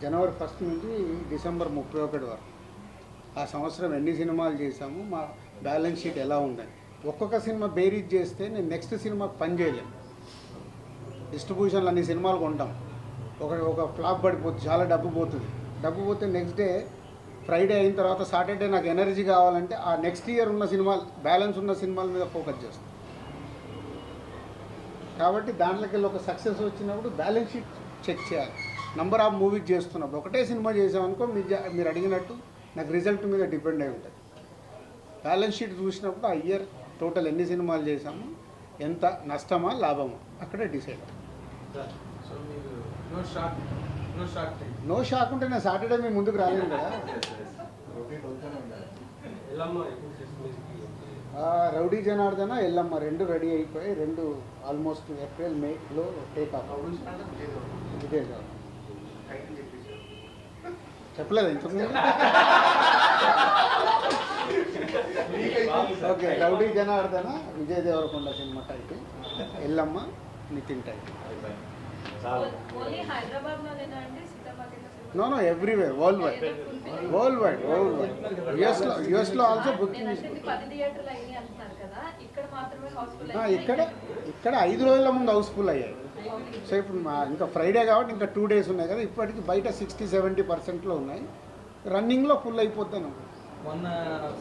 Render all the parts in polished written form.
జనవరి 1 నుంచి డిసెంబర్ 31 వరకు ఆ సంవత్సరం ఎన్ని సినిమాలు చేశాము, మా బ్యాలెన్స్ షీట్ ఎలా ఉందని ఒక్కొక్క సినిమా బేరీజ్ చేస్తే నేను నెక్స్ట్ సినిమాకి పని చేయలేను. డిస్ట్రిబ్యూషన్లు అన్ని సినిమాలు కొంటాం, ఒక ఫ్లాప్ పడిపోతుంది, చాలా డబ్బు పోతే నెక్స్ట్ డే ఫ్రైడే అయిన తర్వాత సాటర్డే నాకు ఎనర్జీ కావాలంటే ఆ నెక్స్ట్ ఇయర్ ఉన్న సినిమాలు, బ్యాలెన్స్ ఉన్న సినిమాల మీద ఫోకస్ చేస్తాం. కాబట్టి దాంట్లోకి వెళ్ళి ఒక సక్సెస్ వచ్చినప్పుడు బ్యాలెన్స్ షీట్ చెక్ చేయాలి. నంబర్ ఆఫ్ మూవీస్ చేస్తున్నప్పుడు ఒకటే సినిమా చేసామనుకో మీరు అడిగినట్టు నాకు రిజల్ట్ మీద డిపెండ్ అయి ఉంటుంది. బ్యాలెన్స్ షీట్ చూసినప్పుడు ఆ ఇయర్ టోటల్ ఎన్ని సినిమాలు చేసాము, ఎంత నష్టమా లాభమా అక్కడే డిసైడ్. నో షాక్ ఉంటే నేను సాటర్డే మీ ముందుకు రాలేను కదా. రౌడీ జనార్దన, ఎల్లమ్మ రెండు రెడీ అయిపోయి, రెండు ఆల్మోస్ట్ ఏప్రిల్ మేలో టేక్ ఆఫ్. ఇదే కాదు చెప్పలేదు ఇంతకుముందు. Okay, rowdy Janardhana Vijay Deverakonda cinema title, Yellamma Nithiin title. No everywhere, world wide. యుఎస్లో ఆల్సో బుకింగ్. ఇక్కడ 5 రోజుల ముందు హౌస్ఫుల్ అయ్యాయి. సో ఇప్పుడు ఇంకా ఫ్రైడే కాబట్టి ఇంకా 2 days ఉన్నాయి కదా, ఇప్పటికి బయట 60-70% ఉన్నాయి, రన్నింగ్లో ఫుల్ అయిపోతాను. మొన్న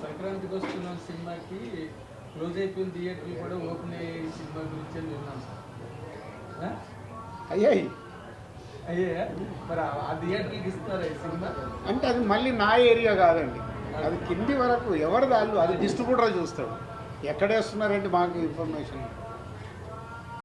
సంక్రాంతికి వస్తున్న సినిమాకి క్లోజ్ అయిపోయిన థియేటర్లు కూడా ఓపెన్ అయ్యే సినిమా గురించి విన్నాను సార్. అయ్యాయి మరి ఆ థియేటర్కి ఇస్తారా ఈ సినిమా? అంటే అది మళ్ళీ నా ఏరియా కాదండి, అది కింది వరకు ఎవరి దాళ్ళు, అది డిస్ట్రిబ్యూటర్ చూస్తాడు. ఎక్కడ వేస్తున్నారంటే మాకు ఇన్ఫర్మేషన్